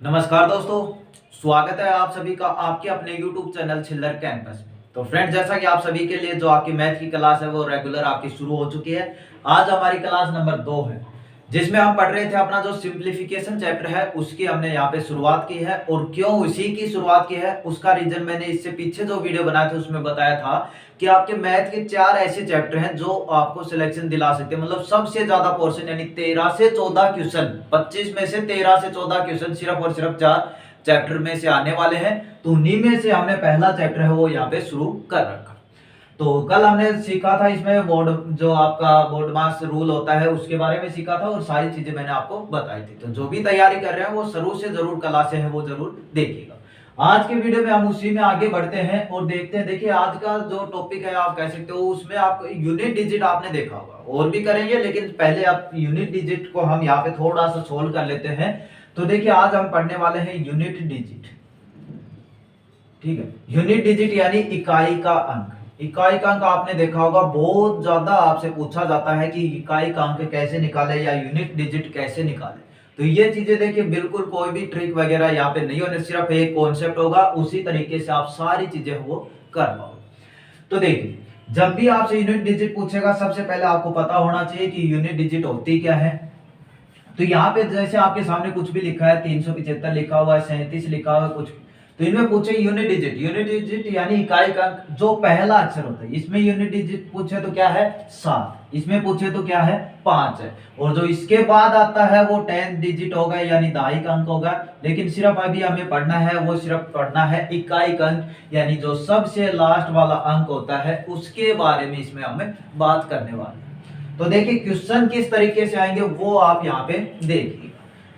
नमस्कार दोस्तों, स्वागत है आप सभी का आपके अपने YouTube चैनल छिल्लर कैंपस में। तो फ्रेंड, जैसा कि आप सभी के लिए जो आपकी मैथ की क्लास है वो रेगुलर आपकी शुरू हो चुकी है। आज हमारी क्लास नंबर 2 है, जिसमें हम पढ़ रहे थे अपना जो सिंप्लीफिकेशन चैप्टर है उसकी हमने यहाँ पे शुरुआत की है। और क्यों उसी की शुरुआत की है उसका रीजन मैंने इससे पीछे जो वीडियो बनाए थे उसमें बताया था कि आपके मैथ के 4 ऐसे चैप्टर हैं जो आपको सिलेक्शन दिला सकते हैं, मतलब सबसे ज्यादा पोर्शन, यानी 13 से 14 क्वेश्चन, 25 में से 13 से 14 क्वेश्चन सिर्फ और सिर्फ 4 चैप्टर में से आने वाले हैं। तो उन्हीं में से हमने पहला चैप्टर है वो यहाँ पे शुरू कर रखा। तो कल हमने सीखा था इसमें बोर्ड, जो आपका बोर्ड मास रूल होता है उसके बारे में सीखा था और सारी चीजें मैंने आपको बताई थी। तो जो भी तैयारी कर रहे हैं वो शुरू से जरूर क्लासें हैं वो जरूर देखिएगा। आज के वीडियो में हम उसी में आगे बढ़ते हैं और देखते हैं। देखिए, आज का जो टॉपिक है आप कह सकते हो उसमें आप यूनिट डिजिट आपने देखा होगा, और भी करेंगे, लेकिन पहले आप यूनिट डिजिट को हम यहाँ पे थोड़ा सा सोल्व कर लेते हैं। तो देखिए, आज हम पढ़ने वाले हैं यूनिट डिजिट। ठीक है, यूनिट डिजिट यानी इकाई का अंक। इकाई का अंक आपने देखा होगा, बहुत ज्यादा आपसे पूछा जाता है कि इकाई का अंक कैसे निकाले या यूनिट डिजिट कैसे निकाले। तो ये चीजें देखिए, बिल्कुल कोई भी ट्रिक वगैरह यहाँ पे नहीं होने, सिर्फ एक कॉन्सेप्ट होगा, उसी तरीके से आप सारी चीजें वो कर पाओगे। तो देखिए, जब भी आपसे यूनिट डिजिट पूछेगा सबसे पहले आपको पता होना चाहिए कि यूनिट डिजिट होती क्या है। तो यहाँ पे जैसे आपके सामने कुछ भी लिखा है, 375 लिखा हुआ है, 37 लिखा हुआ है कुछ, तो इनमें पूछे यूनिट डिजिट। यूनिट डिजिट यानी इकाई का अंक, जो पहला अक्षर होता है। इसमें यूनिट डिजिट पूछे तो क्या है 7, इसमें पूछे तो क्या है 5 है, और जो इसके बाद आता है वो 10 डिजिट होगा यानी दहाई का अंक होगा। लेकिन सिर्फ अभी हमें पढ़ना है, वो सिर्फ पढ़ना है इकाई का अंक, यानी जो सबसे लास्ट वाला अंक होता है उसके बारे में इसमें हमें बात करने वाले हैं। तो देखिए, क्वेश्चन किस तरीके से आएंगे वो आप यहाँ पे देखिए।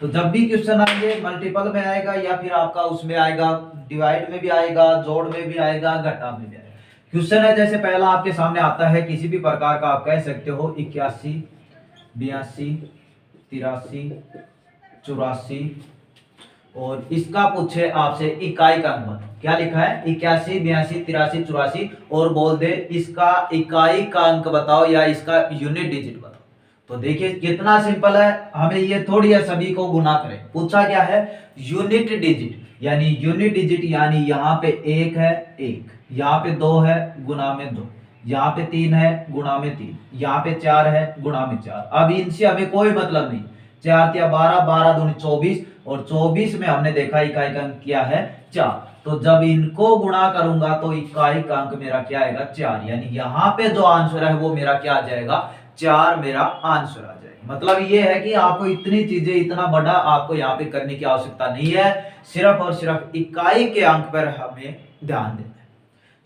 तो जब भी क्वेश्चन आएंगे मल्टीपल में आएगा या फिर आपका उसमें आएगा, डिवाइड में भी आएगा, जोड़ में भी आएगा, घटा में भी आएगा। क्वेश्चन है जैसे पहला आपके सामने आता है किसी भी प्रकार का, आप कह सकते हो 81, 82, 83, 84, और इसका पूछे आपसे इकाई का अंक बताओ। क्या लिखा है 81, 82, 83, 84, और बोल दे इसका इकाई का अंक बताओ या इसका यूनिट डिजिट बताओ। तो देखिए कितना सिंपल है, हमें ये थोड़ी है सभी को गुना करें। पूछा क्या है यूनिट डिजिट, यानी यूनिट डिजिट यानी यहाँ पे 1 है 1, यहाँ पे 2 है गुना में 2, यहाँ पे 3 है गुना में 3, यहाँ पे 4 है गुना में 4। अब इनसे हमें कोई मतलब नहीं, 4 या 12, 12 दूनी 24, और 24 में हमने देखा इकाई का अंक क्या है 4। तो जब इनको गुणा करूंगा तो इकाई का अंक मेरा क्या आएगा 4, यानी यहाँ पे जो आंसर है वो मेरा क्या आ जाएगा 4, मेरा आंसर आ जाएगा। मतलब ये है कि आपको इतनी चीजें, इतना बड़ा आपको यहाँ पे करने की आवश्यकता नहीं है, सिर्फ और सिर्फ इकाई के अंक पर हमें ध्यान देना है।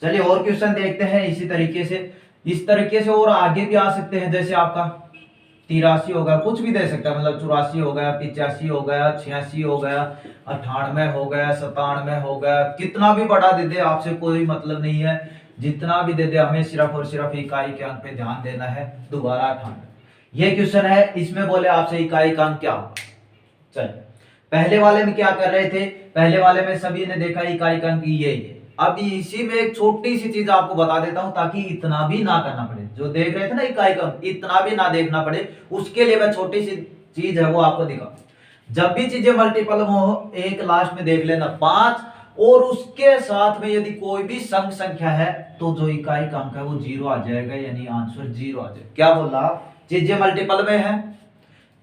चलिए और क्वेश्चन देखते हैं इसी तरीके से। इस तरीके से और आगे भी आ सकते हैं, जैसे आपका 83 हो गया, कुछ भी दे सकता है, मतलब 84 हो गया, 85 हो गया, 86 हो गया, 98 हो गया, 97 हो गया, कितना भी बड़ा दे दे आपसे कोई मतलब नहीं है, जितना भी दे दे हमें सिर्फ और सिर्फ इकाई के अंक पे ध्यान देना है। दोबारा 98 ये क्वेश्चन है, इसमें बोले आपसे इकाई का अंक क्या होगा। चलिए, पहले वाले में क्या कर रहे थे, पहले वाले में सभी ने देखा इकाई का अंक ये। अब इसी में एक छोटी सी चीज आपको बता देता हूं ताकि इतना भी ना करना पड़े, जो देख रहे थे ना इकाई का अंक, इतना भी ना देखना पड़े, उसके लिए मैं छोटी सी चीज है वो आपको दिखा। जब भी चीजें मल्टीपल में हो, एक लास्ट में देख लेना 5, और उसके साथ में यदि कोई भी सम संख्या है तो जो इकाई का अंक है वो 0 आ जाएगा, यानी आंसर 0 आ जाएगा। क्या बोल रहा, चीजें मल्टीपल में है,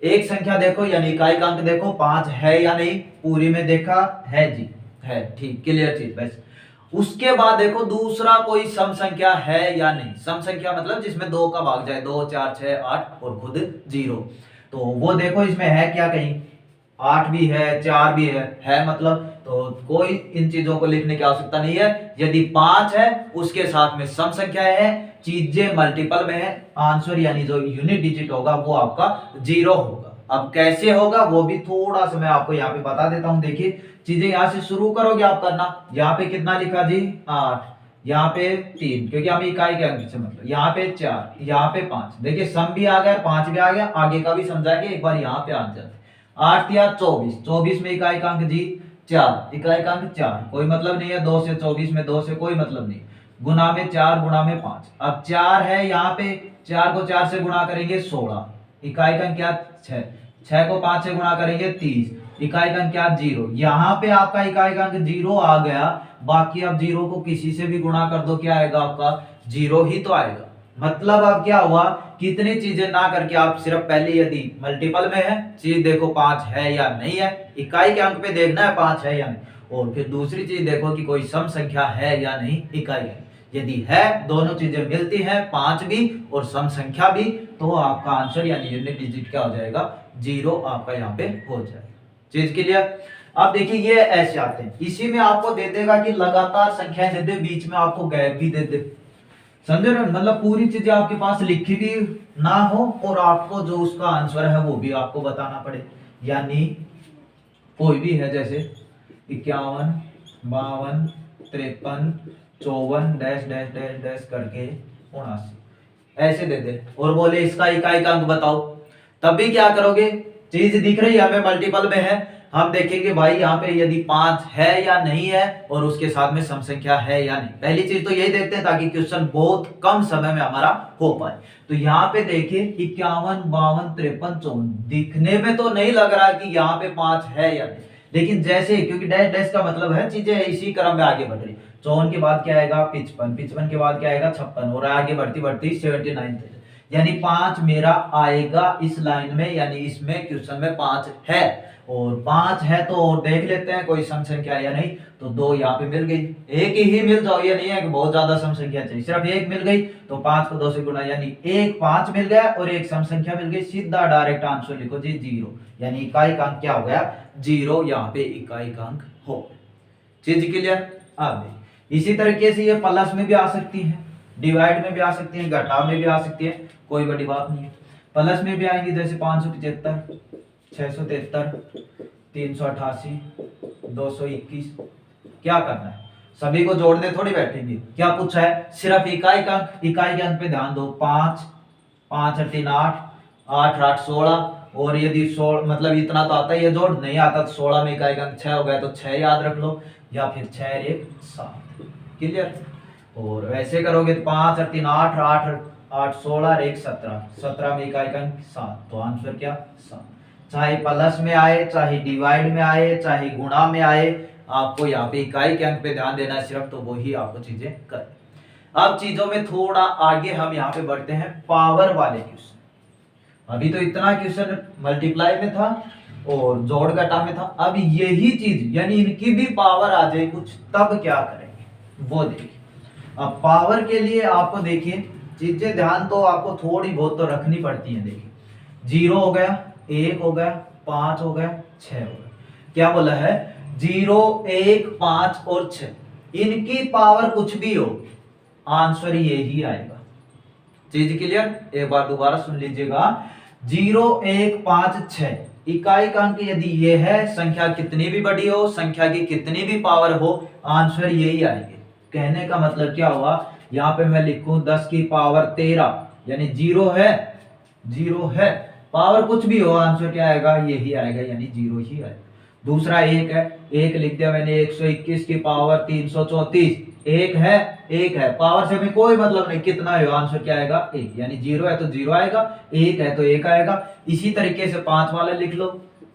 एक संख्या देखो यानी इकाई का अंक देखो 5 है या नहीं, पूरी में देखा है जी, है, ठीक, क्लियर चीज। बस उसके बाद देखो दूसरा कोई सम संख्या है या नहीं। सम संख्या मतलब जिसमें 2 का भाग जाए, 2, 4, 6, 8 और खुद 0, तो वो देखो इसमें है क्या, कहीं 8 भी है, 4 भी है मतलब, तो कोई इन चीजों को लिखने की आवश्यकता नहीं है। यदि 5 है उसके साथ में सम संख्या है, चीजें मल्टीपल में है, आंसर यानी जो यूनिट डिजिट होगा वो आपका 0 होगा। अब कैसे होगा वो भी थोड़ा सा मैं आपको यहाँ पे बता देता हूँ। देखिए, चीजें यहाँ से शुरू करोगे आप करना। यहाँ पे कितना लिखा जी 8, यहाँ पे 3, क्योंकि हम इकाई के अंक से मतलब, यहाँ पे 4, यहाँ पे 5। देखिए सम भी आ गया, 5 भी आ गया, आगे का भी समझाएंगे, एक बार यहाँ पे आ जाते। 8 या 24, 24 में इकाई का अंक जी 4, इकाई का अंक 4, कोई मतलब नहीं है। 2 से 24 में 2 से कोई मतलब नहीं, गुना में 4 गुना में 5। अब 4 है यहाँ पे, 4 को 4 से गुणा करेंगे 16, इकाई का अंक क्या 6, 6 को 5 से गुणा करेंगे 30, इकाई का अंक क्या, 0। यहाँ पे आपका इकाई का अंक 0 आ गया, बाकी आप 0 को किसी से भी गुणा कर दो, क्या आएगा आपका, 0 ही तो आएगा। मतलब अब क्या हुआ, कितनी चीजें ना करके आप सिर्फ पहले यदि मल्टीपल में है चीज देखो 5 है या नहीं है, इकाई के अंक पे देखना है 5 है या नहीं, और फिर दूसरी चीज देखो कि कोई सम संख्या है या नहीं इकाई है। यदि है, दोनों चीजें मिलती हैं, 5 भी और सम संख्या भी, तो आपका आंसर यानी यूनिट डिजिट क्या हो जाएगा, 0 आपका यहाँ पे हो जाएगा। चीज क्लियर। अब देखिए ये ऐसे आते हैं, इसी में आपको दे देगा कि लगातार संख्याएं दे दे, बीच में आपको गैप भी दे दे, समझे ना, मतलब पूरी चीजें आपके पास लिखी भी ना हो और आपको जो उसका आंसर है वो भी आपको बताना पड़े। यानी कोई भी है जैसे 51, 52, 53, 54 डैश डैश डैश डैश करके 79 ऐसे दे दे और बोले इसका इकाई का अंक बताओ, तब भी क्या करोगे, चीज दिख रही है हमें मल्टीपल में है, हम देखेंगे भाई यहाँ पे यदि 5 है या नहीं है और उसके साथ में सम संख्या है या नहीं। पहली चीज तो यही देखते हैं ताकि क्वेश्चन बहुत कम समय में हमारा हो पाए। तो यहाँ पे देखिए 51, 52, 53, 54 दिखने में तो नहीं लग रहा कि यहाँ पे 5 है या नहीं, लेकिन जैसे क्योंकि डैश डैश का मतलब है चीजें इसी क्रम में आगे बढ़ रही। 54 के बाद क्या आएगा 55, 55 के बाद क्या आएगा 56 और आगे बढ़ती बढ़ती 79, यानी 5 मेरा आएगा इस लाइन में, यानी इसमें क्वेश्चन में 5 है और 5 है तो और देख लेते हैं कोई सम संख्या या नहीं, तो 2 यहाँ पे मिल गई, एक ही मिल जाओ, ये नहीं है कि बहुत ज्यादा सम संख्या चाहिए, सिर्फ एक मिल गई तो 5 को 2 से गुणा, यानी एक 5 मिल गया और एक सम संख्या मिल गई, सीधा डायरेक्ट आंसर लिखो जी 0, यानी इकाई का अंक क्या हो गया 0, यहाँ पे इकाई का अंक हो। चीज क्लियर। अब इसी तरीके से ये प्लस में भी आ सकती है, डिवाइड में भी आ सकती है, घटाव में भी आ सकती है, कोई बड़ी बात नहीं है। प्लस में भी आएंगे जैसे 575, 673, 388, 221, क्या करना है, सभी को जोड़ने थोड़ी बैठेंगे, क्या पूछा है, सिर्फ इकाई का अंक, इकाई के अंक पे ध्यान दो, 5, 5 8 3 8, 8 8 16, और यदि 16 मतलब इतना तो आता ही है जोड़, नहीं आता तो 16 में इकाई का अंक 6 हो गया तो 6 याद रख लो, या फिर 6 1 7। क्लियर। और वैसे करोगे तो 5 8 3 8, 8 8 16 1 17, 17 में इकाई का अंक 7, तो आंसर क्या 7। चाहे प्लस में आए, चाहे डिवाइड में आए, चाहे गुणा में आए, आपको यहाँ पे इकाई के अंक पे ध्यान देना है सिर्फ, तो वही आपको चीजें कर। अब चीजों में थोड़ा आगे हम यहाँ पे बढ़ते हैं पावर वाले क्वेश्चन। अभी तो इतना क्वेश्चन मल्टीप्लाई में था और जोड़ घटा में था, अब यही चीज यानी इनकी भी पावर आ जाए कुछ, तब क्या करेंगे वो देखिए। अब पावर के लिए आपको देखिए चीजें ध्यान तो आपको थोड़ी बहुत तो रखनी पड़ती है। देखिए 0 हो गया, 1 हो गया, 5 हो गया, 6 हो गया, क्या बोला है 0 1 5 और 6, इनकी पावर कुछ भी हो आंसर यही आएगा। चीज क्लियर। एक बार दोबारा सुन लीजिएगा, 0 1 5 6 इकाई का अंक यदि ये है, संख्या कितनी भी बड़ी हो, संख्या की कितनी भी पावर हो, आंसर यही आएंगे। कहने का मतलब क्या हुआ, यहाँ पे मैं लिखूं 10 की पावर 13, यानी 0 है, 0 है, पावर कुछ भी हो आंसर क्या आएगा यही आएगा, यानी 0 ही आएगा। दूसरा 1 है, 1 लिख दिया मैंने, 121 की पावर 334, 1 है, 1 है, पावर से हमें कोई मतलब नहीं, कितना है आंसर क्या आएगा 1, यानी 0 है तो 0 आएगा, 1 है तो 1 आएगा। इसी तरीके से 5 वाला लिख लो,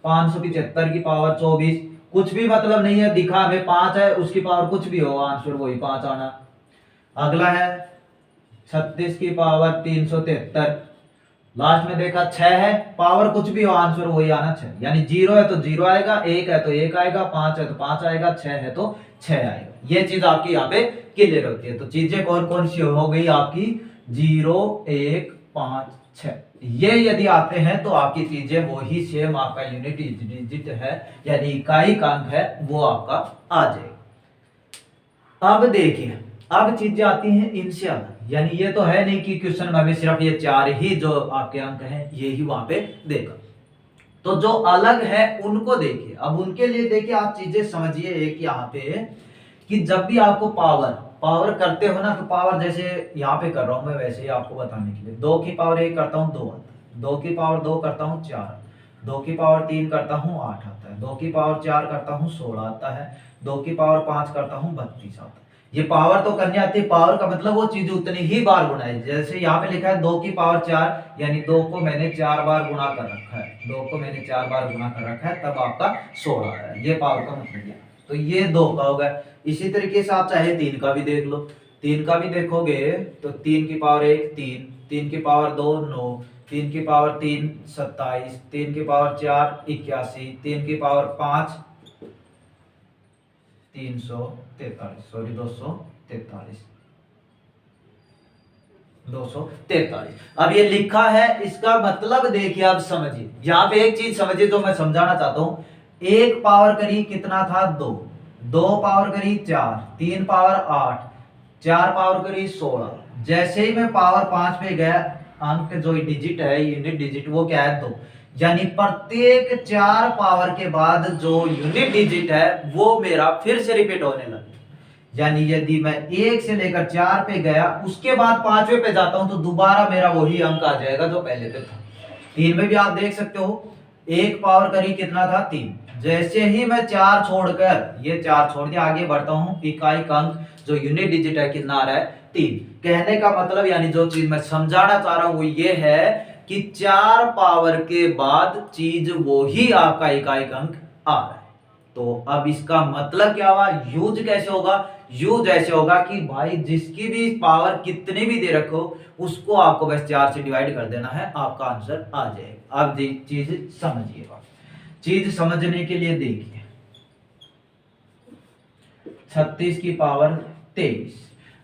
575 की पावर 24, कुछ भी मतलब नहीं है, दिखा हमें 5 है, उसकी पावर कुछ भी हो आंसर वही 5 आना। अगला है 36 की पावर 373, लास्ट में देखा 6 है, पावर कुछ भी हो आंसर वही आना 6, यानी 0 है तो 0 आएगा, 1 है तो 1 आएगा, 5 है तो 5 आएगा, 6 है तो 6 आएगा। ये चीज आपकी यहाँ पे क्लियर होती है। तो चीजें कौन कौन सी हो गई आपकी 0 1 5 6, ये यदि आते हैं तो आपकी चीजें वही सेम, आपका यूनिट डिजिट है यानी इकाई का अंक है वो आपका आ जाएगा। अब देखिए अब चीजें आती हैं इनसे अलग, यानी ये तो है नहीं कि क्वेश्चन में हमें सिर्फ ये 4 ही जो आपके अंक हैं ये ही वहां पे देगा, तो जो अलग है उनको देखिए। अब उनके लिए देखिए आप चीजें समझिए एक यहाँ पे कि जब भी आपको पावर करते हो ना, तो पावर जैसे यहाँ पे कर रहा हूं मैं वैसे ही आपको बताने के लिए, 2 की पावर 1 करता हूँ 2 आता है, 2 की पावर 2 करता हूँ 4, 2 की पावर 3 करता हूँ 8 आता है, 2 की पावर 4 करता हूँ 16 आता है, 2 की पावर 5 करता हूँ 32 आता है। ये पावर तो करनी आती है, पावर का मतलब वो चीज उतनी ही बार गुना है। जैसे यहाँ पे लिखा है 2 की पावर 4, यानी 2 को मैंने 4 बार गुणा कर रखा है, 2 को मैंने 4 बार गुना कर रखा है, तब आपका 16 आ रहा है। ये पावर का मतलब है। तो ये 2 का होगा। इसी तरीके से आप चाहे 3 का भी देख लो। 3 का भी देखोगे तो 3 की पावर 1 3, 3 की पावर 2 9, 3 की पावर 3 27, 3 की पावर 4 81, 3 की पावर 5 343, सॉरी 243, 243। अब ये लिखा है, इसका मतलब देखिए, अब समझिए। यहाँ पे एक चीज समझिए जो मैं समझाना चाहता हूं। 1 पावर करी कितना था 2, 2 पावर करी 4, 3 पावर 8, 4 पावर करी 16। जैसे ही मैं पावर 5 पे गया, अंक जो डिजिट है, यूनिट डिजिट, वो क्या है 2। यानी प्रत्येक 4 पावर के बाद जो यूनिट डिजिट है वो मेरा फिर से रिपीट होने लगा। यानी यदि मैं 1 से लेकर 4 पे गया, उसके बाद 5वें पे जाता हूं, तो दोबारा मेरा वही अंक आ जाएगा जो पहले पे था। 3 में भी आप देख सकते हो, 1 पावर करी कितना था 3। जैसे ही मैं 4 छोड़कर, ये 4 छोड़ के आगे बढ़ता हूं, इकाई का अंक जो यूनिट डिजिट है कितना आ रहा है 3। कहने का मतलब, यानी जो चीज मैं समझाना चाह रहा हूं वो ये है कि 4 पावर के बाद चीज वो ही आपका इकाई का अंक आ रहा है। तो अब इसका मतलब क्या हुआ, यूज कैसे होगा। यूज ऐसे होगा कि भाई जिसकी भी पावर कितनी भी दे रखो, उसको आपको बस 4 से डिवाइड कर देना है, आपका आंसर आ जाएगा। अब चीज समझिएगा। चीज समझने के लिए देखिए, 36 की पावर 23।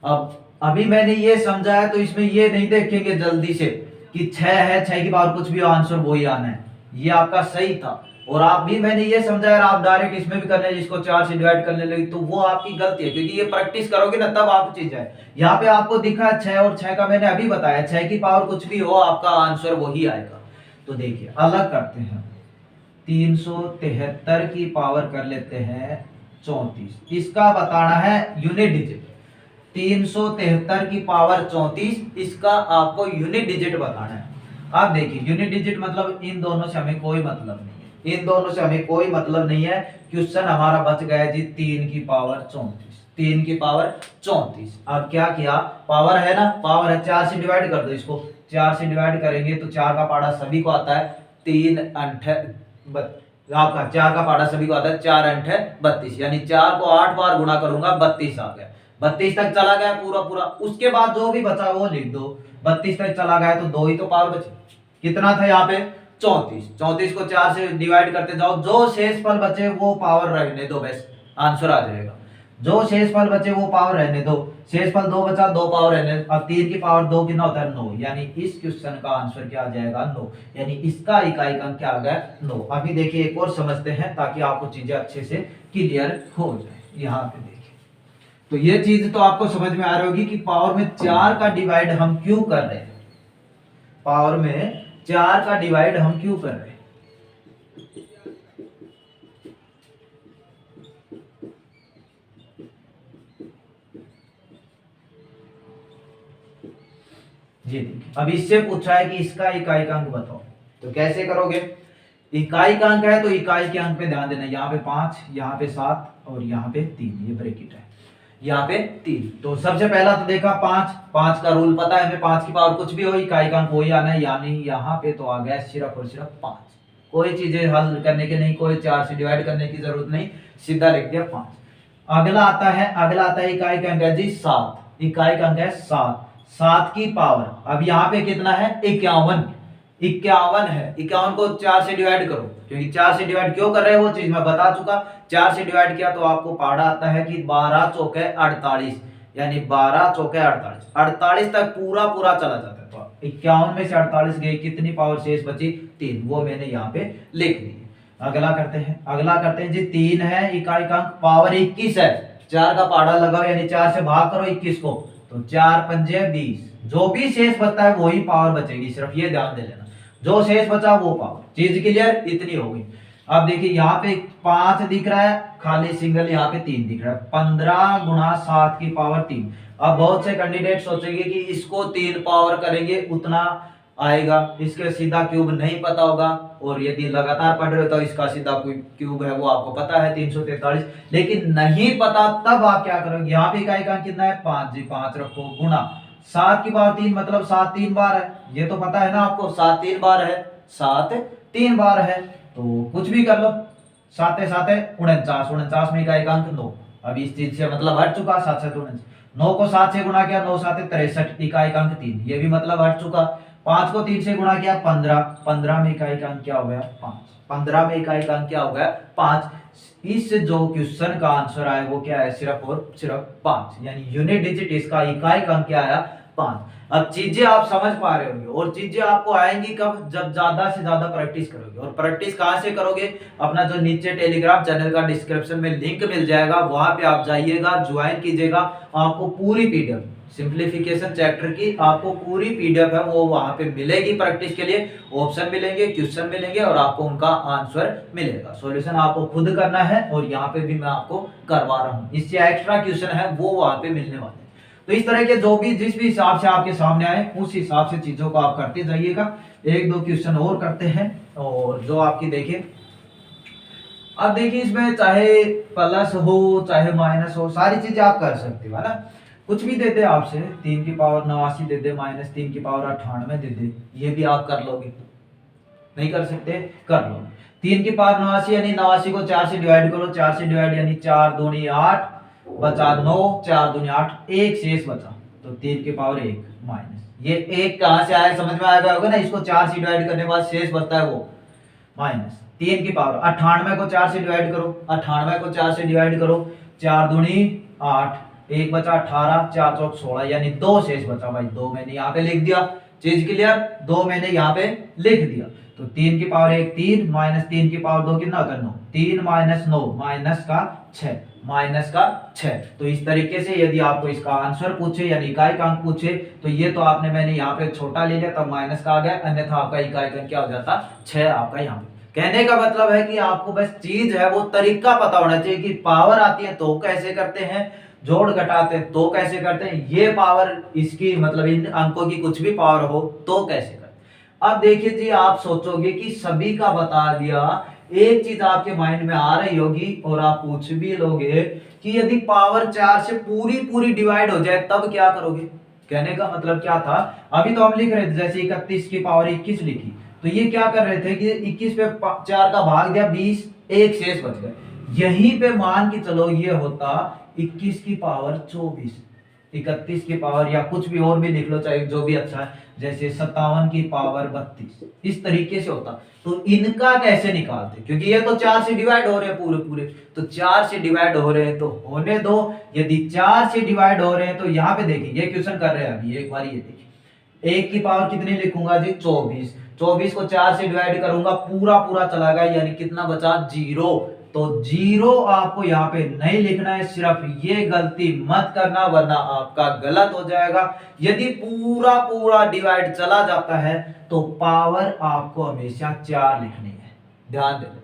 अब अभी मैंने ये समझाया, तो इसमें ये नहीं देखेंगे जल्दी से कि 6 है, 6 की पावर कुछ भी आंसर वही आना है। ये आपका सही था। और आप भी, मैंने ये समझाया, आप डायरेक्ट इसमें भी करने, जिसको 4 से डिवाइड करने लगे, तो वो आपकी गलती है, क्योंकि ये प्रैक्टिस करोगे ना तब आप चीज है। यहाँ पे आपको दिखा 6 और 6 का मैंने अभी बताया, 6 की पावर कुछ भी हो, आपका आंसर वही आएगा। तो देखिए अलग करते हैं, 373 की पावर कर लेते हैं 34। इसका बताना है यूनिट डिजिट। 373 की पावर 34, इसका आपको यूनिट डिजिट बताना है। आप देखिए, यूनिट डिजिट मतलब इन दोनों से हमें कोई मतलब नहीं है, इन दोनों से हमें कोई मतलब नहीं है। क्वेश्चन हमारा बच गया जी 3 की पावर 34, 3 की पावर 34। अब क्या किया, पावर है ना, पावर है, 4 से डिवाइड कर दो इसको। 4 से डिवाइड करेंगे तो 4 का पाड़ा सभी को आता है, 3 अंठ आपका 4 का पाड़ा सभी को आता है, 4 अंठ 32। यानी 4 को 8 बार गुणा करूंगा, 32 आ गया। 32 तक चला गया पूरा पूरा। उसके बाद जो भी बचा वो लिख दो। 32 तक चला गया तो 2 ही तो पावर बची। कितना था यहाँ पे 34। 34 को 4 से डिवाइड करते जाओ, जो शेष फल बचे वो पावर रहने दो, बस आंसर आ जाएगा। जो शेष फल बचे वो पावर रहने दो। शेष फल 2 बचा, 2 पावर रहने। अब 3 की पावर 2 कितना होता है 9। यानी इस क्वेश्चन का आंसर क्या आ जाएगा 9। यानी इसका इकाई का क्या आ गया 9। अभी देखिए एक और समझते हैं ताकि आपको चीजें अच्छे से क्लियर हो जाए। यहाँ पे देखिए, तो ये चीज तो आपको समझ में आ रही होगी कि पावर में 4 का डिवाइड हम क्यों कर रहे हैं। पावर में 4 का डिवाइड हम क्यों कर रहे हैं। जी देखिए, अब इससे पूछा है कि इसका इकाई का अंक बताओ, तो कैसे करोगे। इकाई का अंक है तो इकाई के अंक पे ध्यान देना। यहाँ पे 5, यहाँ पे 7 और यहाँ पे 3, ये ब्रैकेट है, यहाँ पे 3। तो सबसे पहला तो देखा 5, 5 का रूल पता है हमें, 5 की पावर कुछ भी हो, इकाई का अंक वही आना है। यानी यहाँ पे तो आ गया सिर्फ और सिर्फ 5। कोई चीजें हल करने के नहीं, कोई 4 से डिवाइड करने की जरूरत नहीं, सीधा लिख दिया 5। अगला आता है इकाई का अंक है जी 7। इकाई का अंक है 7। 7 की पावर, अब यहाँ पे कितना है 51। 51 है, 51 को 4 से डिवाइड करो, क्योंकि 4 से डिवाइड क्यों कर रहे हैं वो चीज मैं बता चुका। 4 से डिवाइड किया तो आपको पहाड़ा आता है कि 12 चौके 48। यानी 12 चौके 48, 48 तक पूरा पूरा चला जाता है। तो 51 में से 48 गए, कितनी पावर शेष बची 3, वो मैंने यहाँ पे लिख दी। अगला करते हैं जी 3 है, इकाई का अंक पावर 21 है। 4 का पहाड़ा लगाओ, यानी 4 से भाग करो 21 को, तो 4 पंजे 20। जो भी शेष बचता है वही पावर बचेगी, सिर्फ ये ध्यान दे लेना, जो शेष बचा वो पावर। चीज क्लियर, इतनी हो गई। अब देखिए यहाँ पे 5 दिख रहा है, खाली सिंगल यहाँ पे 3 दिख रहा है। 15 गुणा 7 की पावर 3। अब बहुत से कैंडिडेट सोचेंगे कि इसको 3 पावर करेंगे उतना आएगा, इसके सीधा क्यूब नहीं पता होगा। और यदि लगातार पढ़ रहे हो तो इसका सीधा कोई क्यूब है वो आपको पता है 343। लेकिन नहीं पता तब आप क्या करोगे, यहाँ पे इकाई का कितना है 5 जी, 5 रखो गुणा 7 की पावर 3, मतलब 7 3 बार है, ये तो पता है ना आपको, 7 3 बार है, 7 3 बार है, तो कुछ भी कर लो। साते साते 49, 49 में इकाई का अंक 9। अब इस चीज से मतलब हट चुका, 7 7 49, 9 को 7 से गुणा किया, 9 7 63, इकाई का अंक 3, ये भी मतलब हट चुका। 5 को 3 से गुणा किया 15, 15 में इकाई का अंक क्या हो गया 5, 15 में इकाई का अंक क्या हो गया 5। इस जो क्वेश्चन का आंसर आया वो क्या है, सिर्फ और सिर्फ 5, यानी यूनिट डिजिट इसका इकाई का अंक क्या आया 5। अब चीजें आप समझ पा रहे होंगे, और चीजें आपको आएंगी कब, जब ज्यादा से ज्यादा प्रैक्टिस करोगे। और प्रैक्टिस कहां से करोगे, अपना जो नीचे टेलीग्राम चैनल का डिस्क्रिप्शन में लिंक मिल जाएगा, वहां पे आप जाइएगा, ज्वाइन कीजिएगा। आपको पूरी पीडीएफ सिंप्लीफिकेशन चैप्टर की आपको पूरी पीडीएफ है वो वहां पे मिलेगी। प्रैक्टिस के लिए ऑप्शन मिलेंगे, क्वेश्चन मिलेंगे, और आपको उनका आंसर मिलेगा। सॉल्यूशन आपको खुद करना है, और यहाँ पे भी मैं आपको करवा रहा हूँ। इससे एक्स्ट्रा क्वेश्चन है वो वहां पे मिलने वाले हैं। तो इस तरह के जो भी जिस भी हिसाब से आपके सामने आए उस हिसाब से चीजों को आप करते जाइएगा। एक दो क्वेश्चन और करते हैं, और जो आपकी देखिए, अब देखिए इसमें चाहे प्लस हो चाहे माइनस हो, सारी चीजें आप कर सकते हो, है ना। कुछ भी दे दे आपसे, 3 की पावर 89 दे दे, माइनस 3 की पावर 98 दे दे, ये भी आप कर लोगे। नहीं कर सकते, कर लो। 3 की पावर 89 यानी 89 को 4 से डिवाइड करो, 4 से डिवाइड यानी 4 दूनी 8 बचा 9, 4 दूनी 8, एक शेष बचा, तो 3 की पावर 1 माइनस, ये एक कहां से आया समझ में आएगा होगा ना। इसको 4 से डिवाइड करने के बाद शेष बचता है वो माइनस 3 की पावर 98 को 4 से डिवाइड करो, 98 को 4 से डिवाइड करो, 4 दूनी 8, एक बचा 18, 4 चौक 16, यानी 2 शेष बचा भाई, 2 मैंने यहाँ पे लिख दिया। चीज क्लियर, 2 मैंने यहाँ पे लिख दिया। तो 3 की पावर 1 3, माइनस 3 की पावर 2 कितना होता है 9, 3 माइनस 9 माइनस का 6, माइनस का 6। तो इस तरीके से यदि आपको इसका आंसर पूछे यानी इकाई का अंक पूछे, तो ये तो आपने मैंने यहाँ पे छोटा ले लिया तब माइनस का आ गया, अन्यथा आपका इकाई का अंक क्या हो जाता 6 आपका यहाँ पे। कहने का मतलब है कि आपको बस चीज है वो तरीका पता होना चाहिए कि पावर आती है तो कैसे करते हैं, जोड़ घटाते हैं तो कैसे करते हैं, ये पावर इसकी मतलब इन अंकों की कुछ भी पावर हो तो कैसे करते हैं। अब देखिए जी, आप सोचोगे कि सभी का बता दिया, एक चीज आपके माइंड में आ रही होगी और आप पूछ भी लोगे कि यदि पावर 4 से पूरी पूरी डिवाइड हो जाए तब क्या करोगे। कहने का मतलब क्या था, अभी तो हम लिख रहे थे जैसे 31 की पावर 21 लिखी, तो ये क्या कर रहे थे कि 21 पे 4 का भाग दिया 20, एक शेष बच गए। यहीं पे मान के चलो ये होता 21 की पावर 24, 31 की पावर या कुछ भी और भी लिख लो चाहे जो भी अच्छा है, जैसे 57 की पावर 32, इस तरीके से होता। तो इनका कैसे निकालते, क्योंकि ये तो 4 से डिवाइड हो रहे हैं पूरे पूरे, तो 4 से डिवाइड हो रहे हैं तो होने दो। यदि 4 से डिवाइड हो रहे हैं तो यहाँ पे देखिए ये क्वेश्चन कर रहे हैं अभी एक बार, ये देखिए 1 की पावर कितनी लिखूंगा जी 24, 24 को 4 से डिवाइड करूंगा पूरा पूरा चला गया, यानी कितना बचा 0। तो 0 आपको यहाँ पे नहीं लिखना है, सिर्फ ये गलती मत करना वरना आपका गलत हो जाएगा। यदि पूरा पूरा डिवाइड चला जाता है तो पावर आपको हमेशा 4 लिखनी है, ध्यान देना,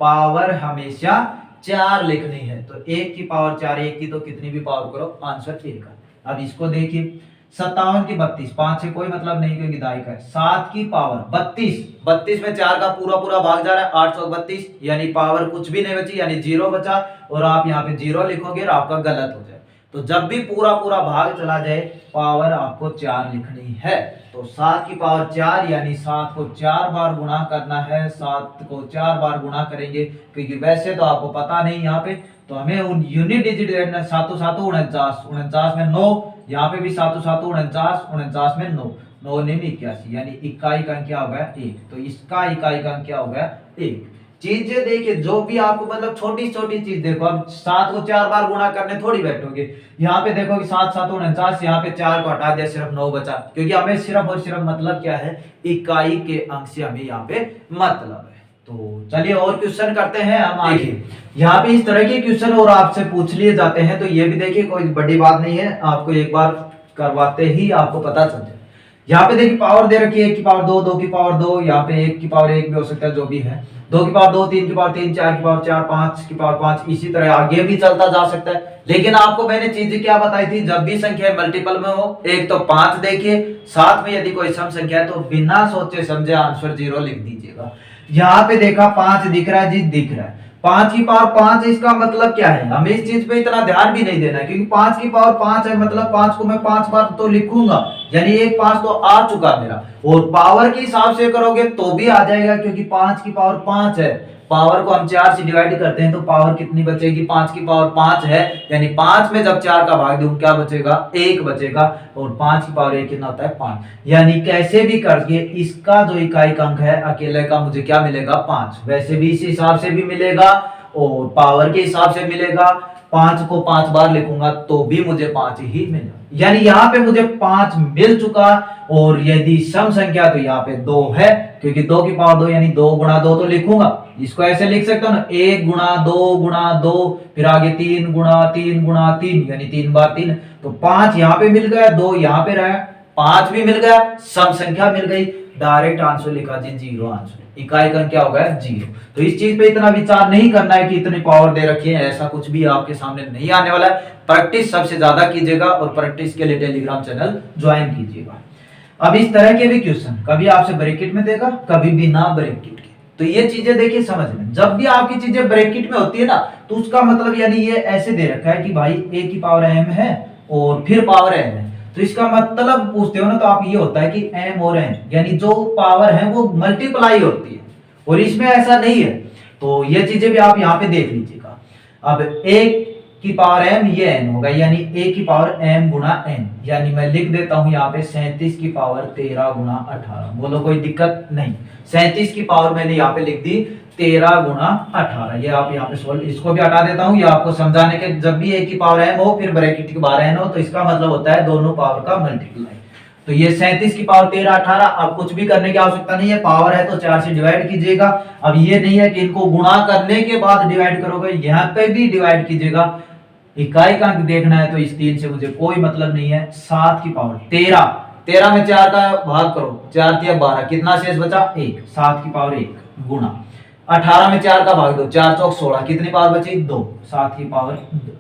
पावर हमेशा 4 लिखनी है। तो 1 की पावर 4, 1 की तो कितनी भी पावर करो आंसर 1 का। अब इसको देखिए 57 की 32, 5 से कोई मतलब नहीं क्योंकि दाई का है। 7 की पावर 32, 32 में 4 का पूरा पूरा भाग जा रहा है, 8 चौक 32, यानी पावर कुछ भी नहीं बची, यानी 0 बचा, और आप यहाँ पे 0 लिखोगे और आपका गलत हो जाए। तो जब भी पूरा पूरा भाग चला जाए पावर आपको 4 लिखनी है। तो 7 की पावर 4 यानी 7 को 4 बार गुणा करना है, 7 को 4 बार गुणा करेंगे, क्योंकि वैसे तो आपको पता नहीं यहाँ पे, तो हमें उन यूनिट डिजिट 7 7 49, 49 में 9, यहाँ पे भी 7 7 49, 49 में 9, 9 9 81, यानी इकाई का क्या हो गया 1। तो इसका इकाई का क्या हो गया 1। चीजें देखिए जो भी आपको मतलब छोटी छोटी चीज देखो, अब 7 को 4 बार गुणा करने थोड़ी बैठोगे। यहाँ पे देखो कि 7 7 49, यहाँ पे 4 को हटा दिया सिर्फ 9 बचा, क्योंकि हमें सिर्फ और सिर्फ मतलब क्या है, इकाई के अंक से हमें यहाँ पे मतलब है। तो चलिए और क्वेश्चन करते हैं हम आगे। यहाँ पे इस तरह के क्वेश्चन और आपसे पूछ लिए जाते हैं, तो ये भी देखिए कोई बड़ी बात नहीं है, आपको एक बार करवाते ही आपको पता चल जाए। यहाँ पे देखिए पावर दे रखी है 1 की पावर 2, 2 की पावर 2, यहाँ पे 1 की पावर 1 भी हो सकता है, जो भी है 2 की पावर 2, 3 की पावर 3, 4 की पावर 4, 5 की पावर 5, इसी तरह आगे भी चलता जा सकता है। लेकिन आपको मैंने चीजें क्या बताई थी, जब भी संख्या मल्टीपल में हो, एक तो 5 देखिए, साथ में यदि कोई सम संख्या है तो बिना सोचे समझे आंसर 0 लिख दीजिएगा। यहाँ पे देखा 5 दिख रहा है जी, दिख रहा है, 5 की पावर 5 है, इसका मतलब क्या है, हमें इस चीज पे इतना ध्यान भी नहीं देना है, क्योंकि 5 की पावर 5 है मतलब 5 को मैं 5 बार तो लिखूंगा, यानी एक 5 तो आ चुका मेरा। और पावर के हिसाब से करोगे तो भी आ जाएगा, क्योंकि 5 की पावर 5 है, पावर को हम 4 से डिवाइड करते हैं तो पावर कितनी बचेगी, 5 की पावर 5 है, यानी 5 में जब 4 का भाग दूं क्या बचेगा, 1 बचेगा। और 5 की पावर 1 कितना होता है, 5। यानी कैसे भी करके इसका जो इकाई अंक है अकेले का मुझे क्या मिलेगा, 5। वैसे भी इस हिसाब से भी मिलेगा और पावर के हिसाब से मिलेगा। 5 को 5 बार लिखूंगा तो भी मुझे 5 ही मिलेगा, यानी यहाँ पे मुझे 5 मिल चुका। और यदि सम संख्या तो यहाँ पे 2 है, क्योंकि 2 की पावर 2 यानी 2 गुणा 2 तो लिखूंगा, इसको ऐसे लिख सकता हूँ ना, 1 गुणा 2 फिर आगे 3 गुणा 3 यानी 3 बार 3। तो 5 यहाँ पे मिल गया, 2 यहाँ पे रहा, 5 भी मिल गया, सम संख्या मिल गई, डायरेक्ट आंसर लिखा जी 0 आंसर। इकाई का क्या होगा, 0। तो इस चीज पे इतना विचार नहीं करना है कि इतनी पावर दे रखी है, ऐसा कुछ भी आपके सामने नहीं आने वाला है। प्रैक्टिस सबसे ज्यादा कीजिएगा और प्रैक्टिस के लिए टेलीग्राम चैनल ज्वाइन कीजिएगा। अब इस तरह के भी क्वेश्चन कभी आपसे ब्रैकेट में देगा, कभी बिना ब्रैकेट के, तो ये चीजें देखिए समझ में। जब भी आपकी चीजें ब्रैकेट में होती है ना, तो उसका मतलब यानी ये ऐसे दे रखा है कि भाई a की पावर m है और फिर पावर n है, तो इसका मतलब पूछते हो ना, तो आप ये होता है कि m और n यानी जो पावर है वो मल्टीप्लाई होती है, और इसमें ऐसा नहीं है। तो ये चीजें भी आप यहाँ पे देख लीजिएगा। अब a की पावर m ये n होगा, यानी a की पावर m गुणा n, यानी मैं लिख देता हूं यहाँ पे 37 की पावर 13 गुणा 18। बोलो कोई दिक्कत नहीं, 37 की पावर मैंने यहाँ पे लिख दी 13 गुणा 18। ये आप यहाँ पे सोल्व, इसको भी हटा देता हूँ, ये आपको समझाने के, जब भी a की पावर m हो फिर ब्रैकेट की पावर n हो, तो इसका मतलब होता है दोनों पावर का मल्टीप्लाई। तो ये 37 की पावर 13 18, अब कुछ भी करने की आवश्यकता नहीं है, पावर है तो 4 से डिवाइड कीजिएगा। अब ये नहीं है कि इनको गुणा करने के बाद डिवाइड करोगे, यहाँ पे भी डिवाइड कीजिएगा। इकाई का अंक देखना है तो इस 3 से मुझे कोई मतलब नहीं है। 7 की पावर 13, 13 में 4 का भाग करो, 4 तिया 12, कितना शेष बचा, 1। 7 की पावर 1 गुणा 18 में 4 का भाग दो, 4 चौक 16, कितनी पावर बची, 2। 7 की पावर 2,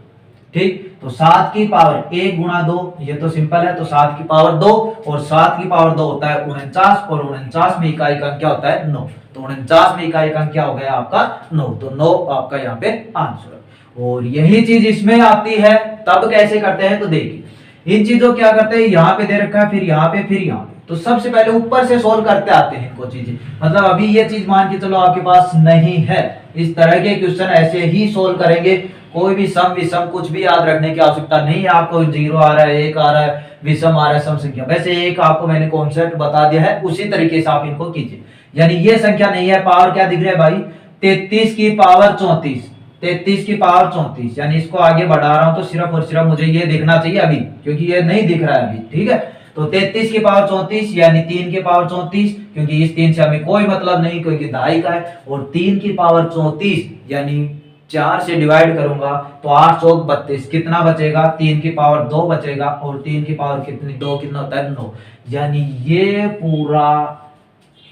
ठीक। तो 7 की पावर 1 गुणा 2, ये तो सिंपल है, तो 7 की पावर 2, और 7 की पावर 2 होता है 49, और 49 में इकाई का अंक क्या होता है, 9। तो 49 में इकाई का अंक क्या हो गया आपका, 9। तो 9 आपका यहाँ पे आंसर। और यही चीज इसमें आती है, तब कैसे करते हैं, तो देखिए इन चीजों क्या करते हैं, यहाँ पे दे रखा है, फिर यहाँ पे, फिर यहाँ पे, तो सबसे पहले ऊपर से सोल्व करते आते हैं इनको चीजें। मतलब अभी ये चीज मान के चलो आपके पास नहीं है, इस तरह के क्वेश्चन ऐसे ही सोल्व करेंगे। कोई भी सम विषम कुछ भी याद रखने की आवश्यकता नहीं है आपको। 0 आ रहा है, 1 आ रहा है, विषम आ रहा है, सम संख्या, वैसे एक आपको मैंने कॉन्सेप्ट बता दिया है, उसी तरीके से आप इनको कीजिए। यानी ये संख्या नहीं है, पावर क्या दिख रहा है भाई, 33 की पावर 34, 33 की पावर 34, यानी इसको आगे बढ़ा रहा हूं तो सिर्फ और सिर्फ मुझे ये देखना चाहिए अभी, क्योंकि ये नहीं दिख रहा है अभी, ठीक है। तो 33 की पावर 34 यानी 3 की पावर 34, क्योंकि इस 3 से हमें कोई मतलब नहीं, क्योंकि दहाई का है। और 3 की पावर 34 यानी 4 से डिवाइड करूंगा तो 8 चौक 32, कितना बचेगा, 3 की पावर 2 बचेगा, और 3 की पावर कितनी, 2 कितना होता है, 9। यानी ये पूरा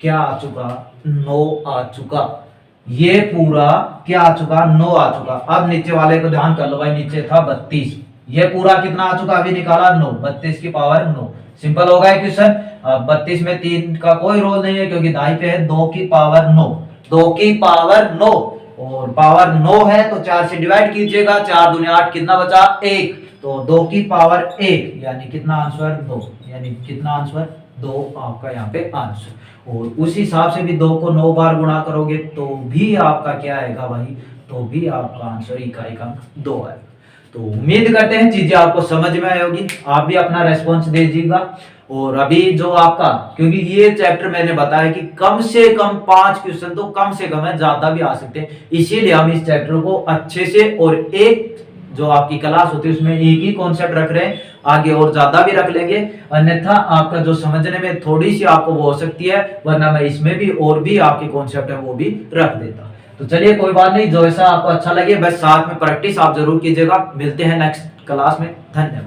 क्या आ चुका, 9 आ चुका, ये पूरा क्या आ चुका, 9 आ चुका। अब नीचे वाले को ध्यान कर लो भाई, नीचे था 32, ये पूरा कितना आ चुका, अभी निकाला 9, 32 की पावर 9। सिंपल होगा क्वेश्चन। 32 में 3 का कोई रोल नहीं है, क्योंकि दाई पे है, 2 की पावर 9, 2 की पावर 9, और पावर 9 है तो 4 से डिवाइड कीजिएगा, 4 दूनी 8, कितना बचा, 1। तो 2 की पावर 1 यानी कितना आंसर, 2, यानी कितना आंसर, 2 आपका यहाँ पे आंसर। और उस हिसाब से भी 2 को 9 बार गुणा करोगे तो भी आपका क्या आएगा भाई, तो भी आपका आंसर इकाई का 2 आएगा। तो उम्मीद करते हैं चीजें आपको समझ में आई होगी, आप भी अपना रेस्पॉन्स दीजिएगा। और अभी जो आपका, क्योंकि ये चैप्टर मैंने बताया कि कम से कम 5 क्वेश्चन तो कम से कम है, ज्यादा भी आ सकते हैं, इसीलिए हम इस चैप्टर को अच्छे से, और एक जो आपकी क्लास होती है उसमें एक ही कॉन्सेप्ट रख रहे हैं, आगे और ज्यादा भी रख लेंगे, अन्यथा आपका जो समझने में थोड़ी सी आपको वो हो सकती है, वरना मैं इसमें भी और भी आपके कॉन्सेप्ट है वो भी रख देता। तो चलिए कोई बात नहीं, जो ऐसा आपको अच्छा लगे, बस साथ में प्रैक्टिस आप जरूर कीजिएगा। मिलते हैं नेक्स्ट क्लास में, धन्यवाद।